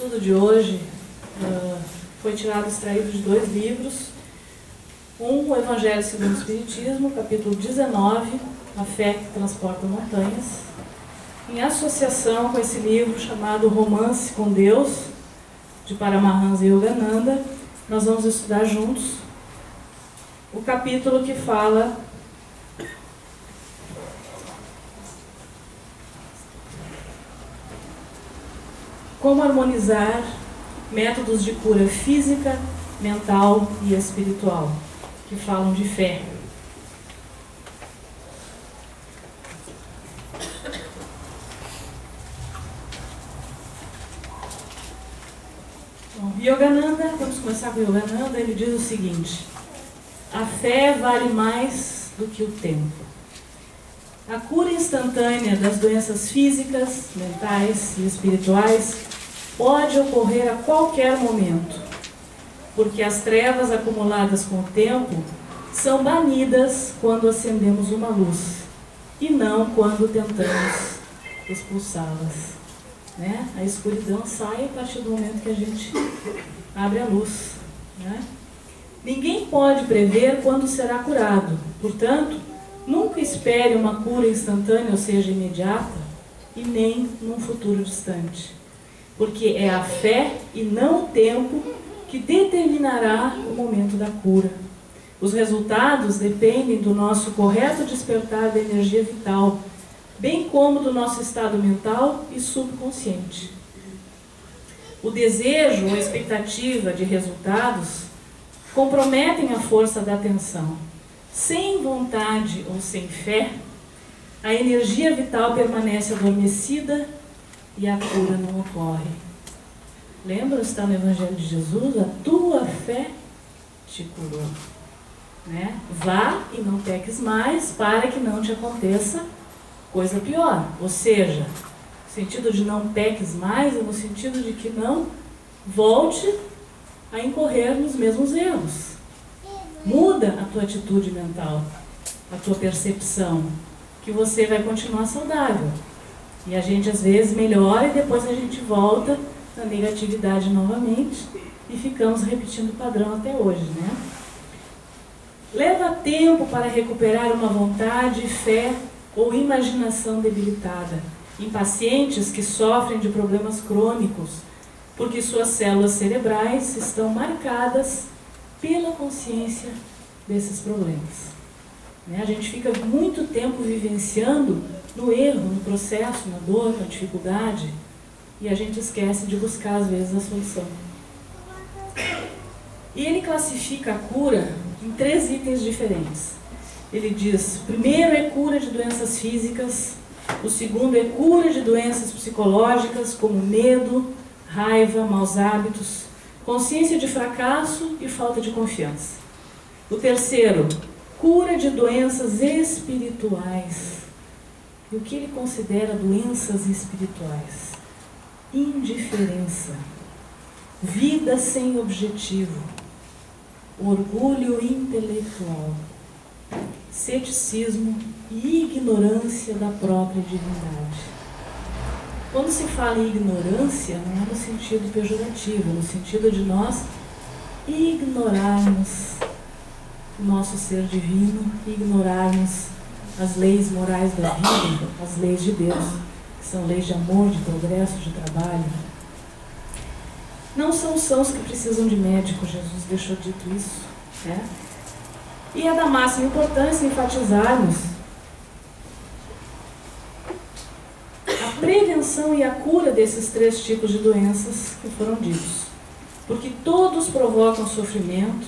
estudo de hoje foi extraído de 2 livros. Um, o Evangelho segundo o Espiritismo, capítulo 19, A Fé que Transporta Montanhas, em associação com esse livro chamado Romance com Deus, de Paramahansa Yogananda. Nós vamos estudar juntos o capítulo que fala como harmonizar métodos de cura física, mental e espiritual, que falam de fé. Bom, Yogananda, vamos começar com Yogananda, ele diz o seguinte: a fé vale mais do que o tempo. A cura instantânea das doenças físicas, mentais e espirituais pode ocorrer a qualquer momento, porque as trevas acumuladas com o tempo são banidas quando acendemos uma luz, e não quando tentamos expulsá-las. Né? A escuridão sai a partir do momento que a gente abre a luz. Né? Ninguém pode prever quando será curado, portanto, nunca espere uma cura instantânea, ou seja, imediata, e nem num futuro distante. Porque é a fé e não o tempo que determinará o momento da cura. Os resultados dependem do nosso correto despertar da energia vital, bem como do nosso estado mental e subconsciente. O desejo ou expectativa de resultados comprometem a força da atenção. Sem vontade ou sem fé, a energia vital permanece adormecida e a cura não ocorre. Lembra, está no Evangelho de Jesus, a tua fé te curou. Né? Vá e não peques mais para que não te aconteça coisa pior. Ou seja, o sentido de não peques mais é no sentido de que não volte a incorrer nos mesmos erros. Muda a tua atitude mental, a tua percepção, que você vai continuar saudável. E a gente às vezes melhora e depois a gente volta na negatividade novamente e ficamos repetindo o padrão até hoje, né? Leva tempo para recuperar uma vontade, fé ou imaginação debilitada em pacientes que sofrem de problemas crônicos, porque suas células cerebrais estão marcadas pela consciência desses problemas. A gente fica muito tempo vivenciando no erro, no processo, na dor, na dificuldade, e a gente esquece de buscar às vezes a solução. E ele classifica a cura em 3 itens diferentes. Ele diz: o primeiro é cura de doenças físicas, o segundo é cura de doenças psicológicas como medo, raiva, maus hábitos, consciência de fracasso e falta de confiança. O terceiro, cura de doenças espirituais. E o que ele considera doenças espirituais? Indiferença, vida sem objetivo, orgulho intelectual, ceticismo e ignorância da própria divindade. Quando se fala em ignorância, não é no sentido pejorativo, no sentido de nós ignorarmos o nosso ser divino, ignorarmos as leis morais da vida, as leis de Deus, que são leis de amor, de progresso, de trabalho. Não são os sãos que precisam de médico, Jesus deixou dito isso. Né? E é da máxima importância enfatizarmos a prevenção e a cura desses 3 tipos de doenças que foram ditos, porque todos provocam sofrimento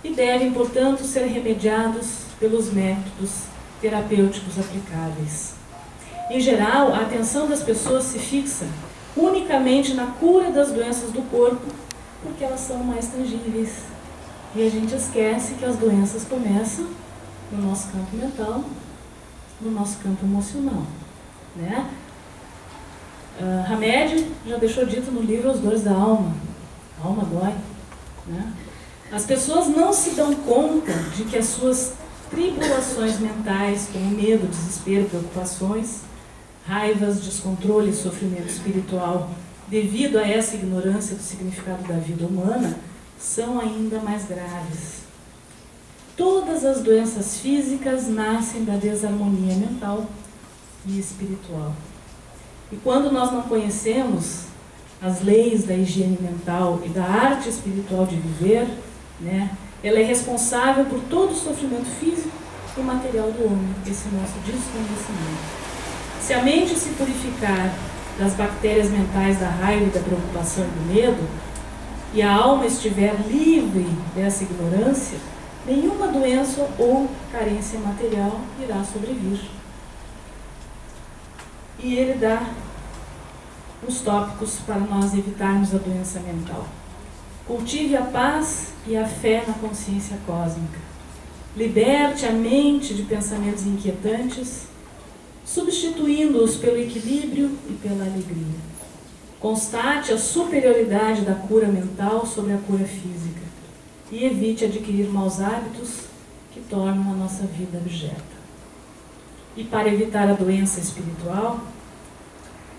e devem, portanto, ser remediados pelos métodos terapêuticos aplicáveis. Em geral, a atenção das pessoas se fixa unicamente na cura das doenças do corpo, porque elas são mais tangíveis. E a gente esquece que as doenças começam no nosso campo mental, no nosso campo emocional. Né? Hamed já deixou dito no livro As Dores da Alma. A alma dói. Né? As pessoas não se dão conta de que as suas tribulações mentais, como medo, desespero, preocupações, raivas, descontrole, sofrimento espiritual devido a essa ignorância do significado da vida humana, são ainda mais graves. Todas as doenças físicas nascem da desarmonia mental e espiritual. E quando nós não conhecemos as leis da higiene mental e da arte espiritual de viver, né, ela é responsável por todo o sofrimento físico e material do homem, esse nosso desconhecimento. Se a mente se purificar das bactérias mentais da raiva e da preocupação e do medo, e a alma estiver livre dessa ignorância, nenhuma doença ou carência material irá sobrevir. E ele dá os tópicos para nós evitarmos a doença mental. Cultive a paz e a fé na consciência cósmica. Liberte a mente de pensamentos inquietantes, substituindo-os pelo equilíbrio e pela alegria. Constate a superioridade da cura mental sobre a cura física e evite adquirir maus hábitos que tornam a nossa vida abjeta. E para evitar a doença espiritual,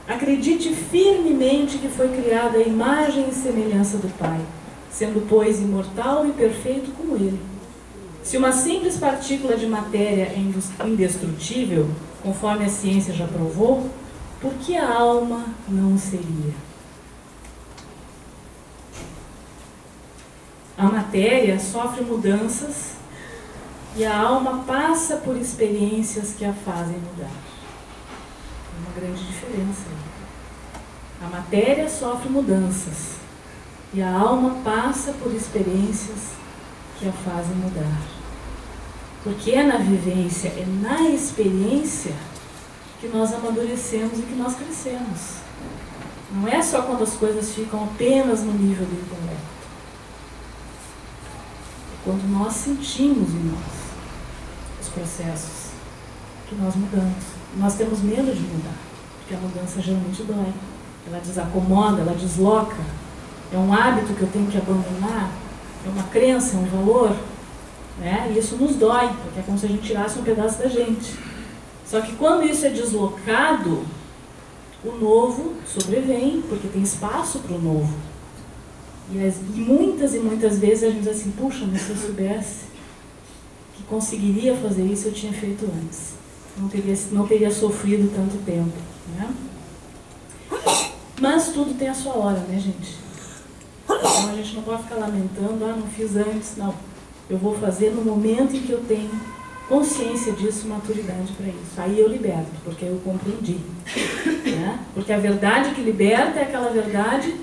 acredite firmemente que foi criada a imagem e semelhança do Pai, sendo, pois, imortal e perfeito como Ele. Se uma simples partícula de matéria é indestrutível, conforme a ciência já provou, por que a alma não seria? A matéria sofre mudanças e a alma passa por experiências que a fazem mudar. É uma grande diferença aí. A matéria sofre mudanças e a alma passa por experiências que a fazem mudar. Porque é na vivência, é na experiência que nós amadurecemos e que nós crescemos. Não é só quando as coisas ficam apenas no nível do intelecto. É quando nós sentimos em nós os processos que nós mudamos. Nós temos medo de mudar, porque a mudança geralmente dói. Ela desacomoda, ela desloca. É um hábito que eu tenho que abandonar, é uma crença, é um valor, né? E isso nos dói, porque é como se a gente tirasse um pedaço da gente. Só que quando isso é deslocado, o novo sobrevém, porque tem espaço para o novo. E muitas vezes a gente diz assim, puxa, mas se eu soubesse que conseguiria fazer isso, eu tinha feito antes. Não teria sofrido tanto tempo, né? Mas tudo tem a sua hora, né, gente? Então a gente não pode ficar lamentando, não fiz antes, não. Eu vou fazer no momento em que eu tenho consciência disso, maturidade para isso. Aí eu liberto, porque eu compreendi. Né? Porque a verdade que liberta é aquela verdade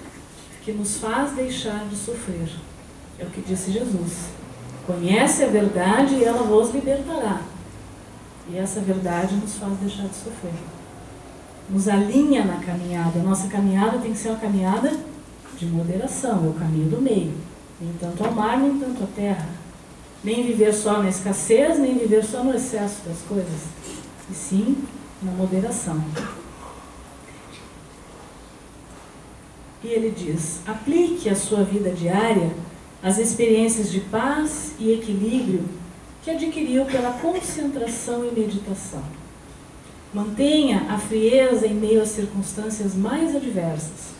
que nos faz deixar de sofrer. É o que disse Jesus. Conhece a verdade e ela vos libertará. E essa verdade nos faz deixar de sofrer. Nos alinha na caminhada. A nossa caminhada tem que ser uma caminhada de moderação, é o caminho do meio. Nem tanto ao mar, nem tanto à terra. Nem viver só na escassez, nem viver só no excesso das coisas. E sim, na moderação. E ele diz, aplique à sua vida diária as experiências de paz e equilíbrio que adquiriu pela concentração e meditação. Mantenha a frieza em meio às circunstâncias mais adversas,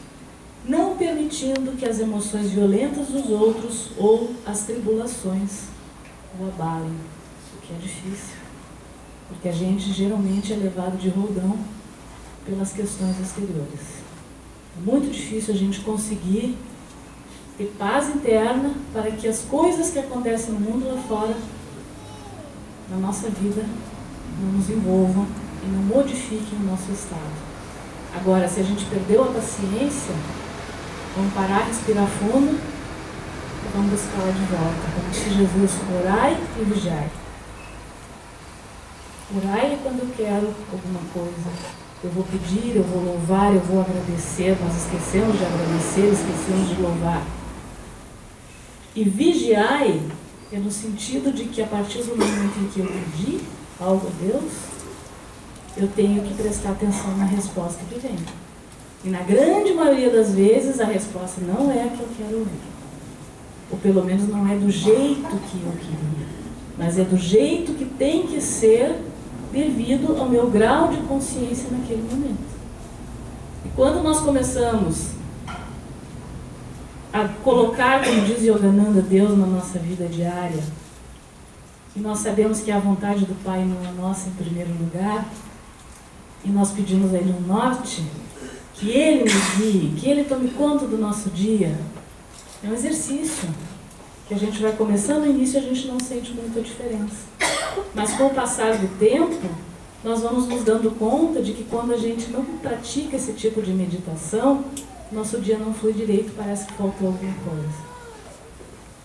não permitindo que as emoções violentas dos outros ou as tribulações o abalem, o que é difícil, porque a gente geralmente é levado de roldão pelas questões exteriores. É muito difícil a gente conseguir ter paz interna para que as coisas que acontecem no mundo lá fora, na nossa vida, não nos envolvam e não modifiquem o nosso estado. Agora, se a gente perdeu a paciência, vamos parar, respirar fundo e vamos buscá-la de volta. Como disse Jesus, orai e vigiai. Orai é quando eu quero alguma coisa. Eu vou pedir, eu vou louvar, eu vou agradecer. Nós esquecemos de agradecer, esquecemos de louvar. E vigiai é no sentido de que a partir do momento em que eu pedi algo a Deus, eu tenho que prestar atenção na resposta que vem. E na grande maioria das vezes a resposta não é a que eu quero ouvir. Ou pelo menos não é do jeito que eu queria. Mas é do jeito que tem que ser devido ao meu grau de consciência naquele momento. E quando nós começamos a colocar, como diz Yogananda, Deus na nossa vida diária, e nós sabemos que a vontade do Pai não é nossa em primeiro lugar, e nós pedimos a Ele um norte, que Ele nos guie, que Ele tome conta do nosso dia, é um exercício que a gente vai começando no início e a gente não sente muita diferença. Mas com o passar do tempo, nós vamos nos dando conta de que quando a gente não pratica esse tipo de meditação, nosso dia não flui direito, parece que faltou alguma coisa.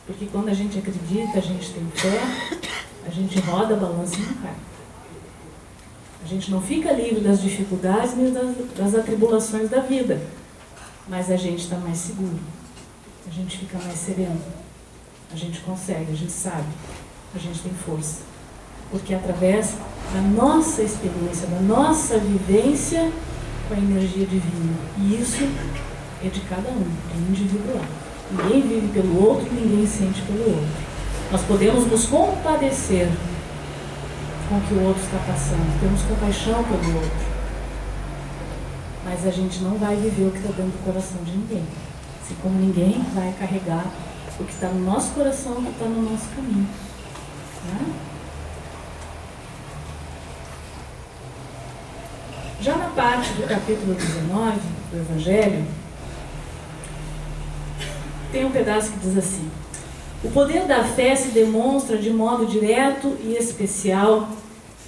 Porque quando a gente acredita, a gente tem fé, a gente roda a balança e não cai. A gente não fica livre das dificuldades nem das atribulações da vida, mas a gente está mais seguro, a gente fica mais sereno, a gente consegue, a gente sabe, a gente tem força. Porque através da nossa experiência, da nossa vivência com a energia divina. E isso é de cada um, é individual. Ninguém vive pelo outro, ninguém sente pelo outro. Nós podemos nos compadecer com o que o outro está passando, temos compaixão pelo outro. Mas a gente não vai viver o que está dentro do coração de ninguém. Assim como ninguém vai carregar o que está no nosso coração, o que está no nosso caminho. Né? Já na parte do capítulo 19 do Evangelho, tem um pedaço que diz assim: o poder da fé se demonstra de modo direto e especial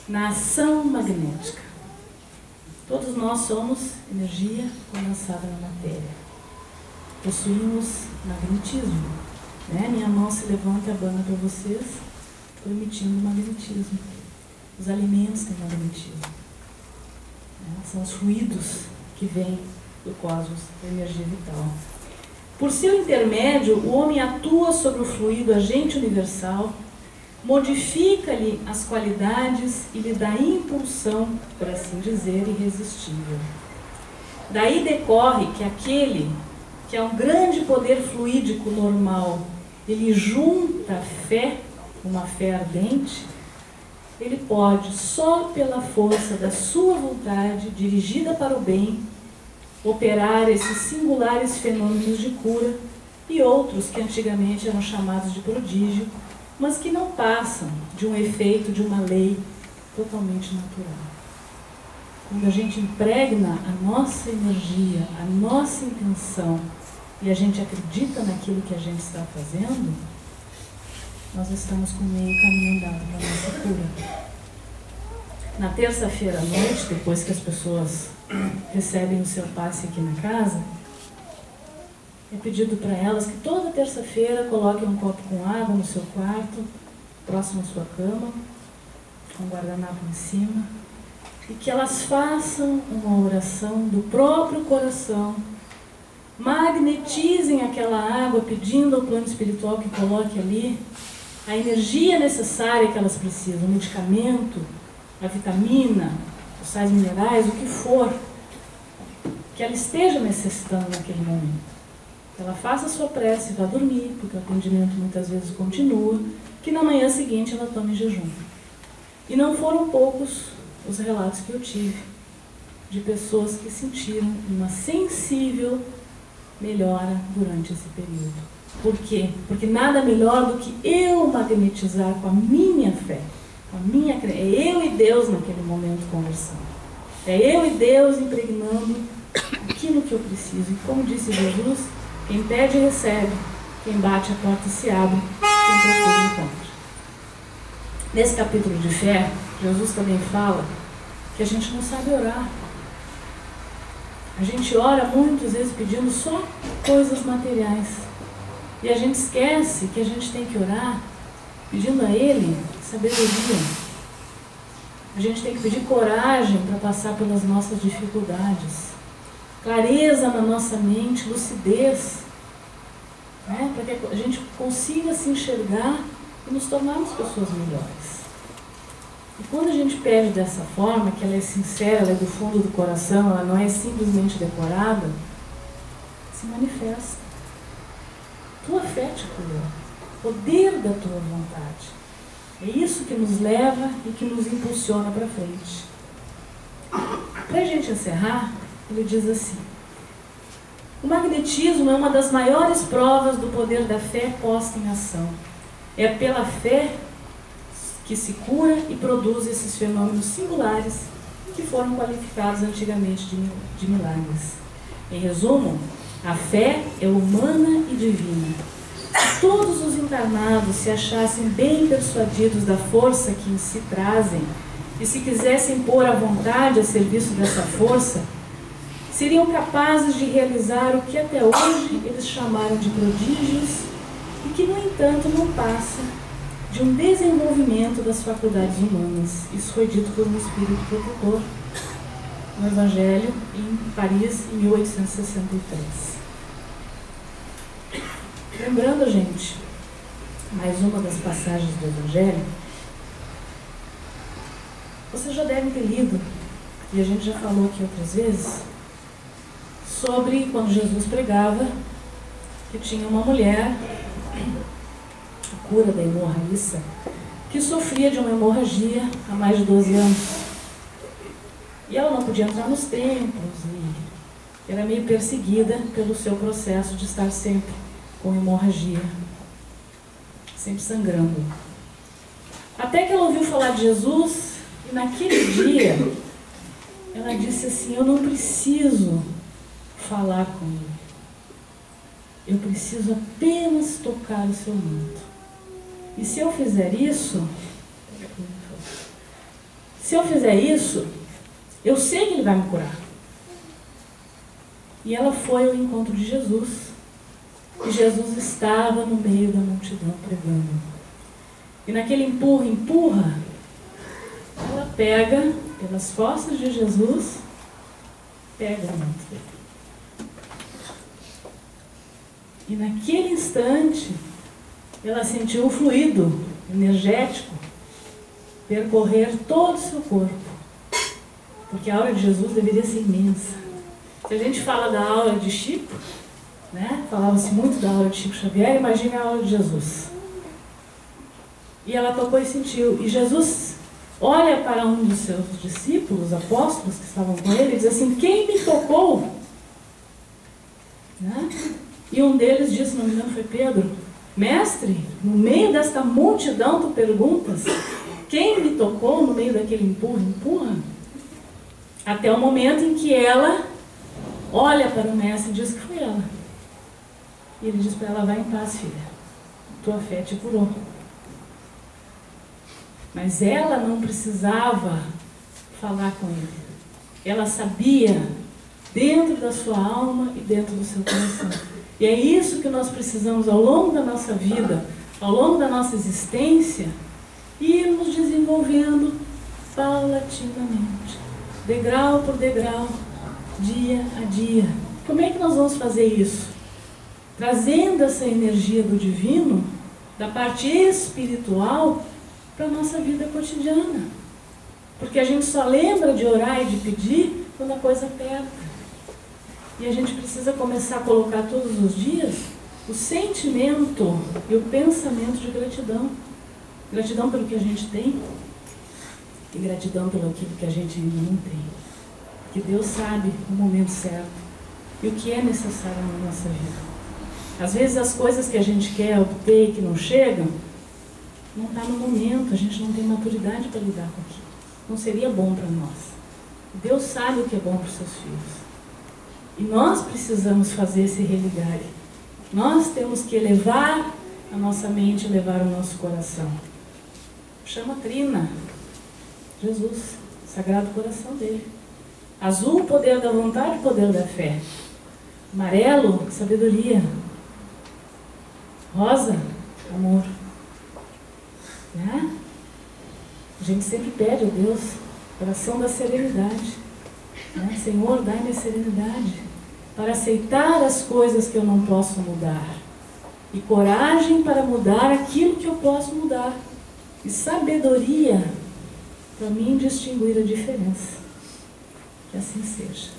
na ação magnética. Todos nós somos energia condensada na matéria. Possuímos magnetismo. Né? Minha mão se levanta e abana para vocês, estou emitindo magnetismo. Os alimentos têm magnetismo. São os fluidos que vêm do cosmos, da energia vital. Por seu intermédio, o homem atua sobre o fluido agente universal, modifica-lhe as qualidades e lhe dá impulsão, por assim dizer, irresistível. Daí decorre que aquele que é um grande poder fluídico normal, ele junta a fé, uma fé ardente, ele pode, só pela força da sua vontade, dirigida para o bem, operar esses singulares fenômenos de cura e outros que antigamente eram chamados de prodígio, mas que não passam de um efeito de uma lei totalmente natural. Quando a gente impregna a nossa energia, a nossa intenção, e a gente acredita naquilo que a gente está fazendo, nós estamos com meio caminho andado para a nossa cura. Na terça-feira à noite, depois que as pessoas recebem o seu passe aqui na casa, é pedido para elas que toda terça-feira coloquem um copo com água no seu quarto, próximo à sua cama, com um guardanapo em cima, e que elas façam uma oração do próprio coração, magnetizem aquela água, pedindo ao plano espiritual que coloque ali a energia necessária que elas precisam, o medicamento, a vitamina, os sais minerais, o que for, que ela esteja necessitando naquele momento. Que ela faça a sua prece e vá dormir, porque o atendimento muitas vezes continua, que na manhã seguinte ela tome jejum. E não foram poucos os relatos que eu tive de pessoas que sentiram uma sensível melhora durante esse período. Por quê? Porque nada melhor do que eu magnetizar com a minha fé, com a minha crença. É eu e Deus naquele momento conversando. É eu e Deus impregnando aquilo que eu preciso. E como disse Jesus, quem pede recebe, quem bate a porta se abre, quem procura encontra. Nesse capítulo de fé, Jesus também fala que a gente não sabe orar. A gente ora muitas vezes pedindo só coisas materiais. E a gente esquece que a gente tem que orar pedindo a Ele sabedoria. A gente tem que pedir coragem para passar pelas nossas dificuldades. Clareza na nossa mente, lucidez. Né? Para que a gente consiga se enxergar e nos tornarmos pessoas melhores. E quando a gente pede dessa forma, que ela é sincera, ela é do fundo do coração, ela não é simplesmente decorada, se manifesta. Tua fé te curou, poder da tua vontade. É isso que nos leva e que nos impulsiona para frente. Para a gente encerrar, Ele diz assim: o magnetismo é uma das maiores provas do poder da fé posta em ação. É pela fé que se cura e produz esses fenômenos singulares que foram qualificados antigamente de milagres. Em resumo, a fé é humana e divina. Se todos os encarnados se achassem bem persuadidos da força que em si trazem e se quisessem pôr a vontade a serviço dessa força, seriam capazes de realizar o que até hoje eles chamaram de prodígios e que, no entanto, não passa de um desenvolvimento das faculdades humanas. Isso foi dito por um espírito protetor no Evangelho em Paris, em 1863. Lembrando, gente, mais uma das passagens do Evangelho, vocês já devem ter lido, e a gente já falou aqui outras vezes, sobre quando Jesus pregava que tinha uma mulher, a cura da hemorraíça, que sofria de uma hemorragia há mais de 12 anos. E ela não podia entrar nos templos e era meio perseguida pelo seu processo de estar sempre com hemorragia, sempre sangrando. Até que ela ouviu falar de Jesus e naquele dia ela disse assim: eu não preciso falar com ele, eu preciso apenas tocar o seu manto. E se eu fizer isso, eu sei que ele vai me curar. E ela foi ao encontro de Jesus. E Jesus estava no meio da multidão pregando. E naquele empurra, ela pega pelas costas de Jesus, pega o manto dele. E naquele instante, ela sentiu o fluido energético percorrer todo o seu corpo. Porque a aura de Jesus deveria ser imensa. Se a gente fala da aura de Chico, né? Falava-se muito da aura de Chico Xavier, imagine a aura de Jesus. E ela tocou e sentiu. E Jesus olha para um dos seus discípulos, apóstolos que estavam com ele, e diz assim: quem me tocou? Né? E um deles disse, não me engano foi Pedro: mestre, no meio desta multidão tu perguntas quem me tocou no meio daquele empurra? Até o momento em que ela olha para o mestre e diz que foi ela. E ele diz para ela: vai em paz, filha, tua fé te curou. Mas ela não precisava falar com ele. Ela sabia dentro da sua alma e dentro do seu coração. E é isso que nós precisamos ao longo da nossa vida, ao longo da nossa existência, irmos desenvolvendo paulatinamente, degrau por degrau, dia a dia. Como é que nós vamos fazer isso? Trazendo essa energia do divino, da parte espiritual, para a nossa vida cotidiana. Porque a gente só lembra de orar e de pedir quando a coisa aperta. E a gente precisa começar a colocar todos os dias o sentimento e o pensamento de gratidão. Gratidão pelo que a gente tem e gratidão pelo aquilo que a gente ainda não tem. Porque Deus sabe o momento certo e o que é necessário na nossa vida. Às vezes as coisas que a gente quer obter e que não chegam, não está no momento, a gente não tem maturidade para lidar com aquilo. Não seria bom para nós. Deus sabe o que é bom para os seus filhos. E nós precisamos fazer esse religar. Nós temos que elevar a nossa mente, elevar o nosso coração. Chama Trina, Jesus, Sagrado Coração dele. Azul, poder da vontade, poder da fé. Amarelo, sabedoria. Rosa, amor. Né? A gente sempre pede a Deus coração da serenidade. Né? Senhor, dai-me a serenidade para aceitar as coisas que eu não posso mudar. E coragem para mudar aquilo que eu posso mudar. E sabedoria para mim distinguir a diferença. Que assim seja.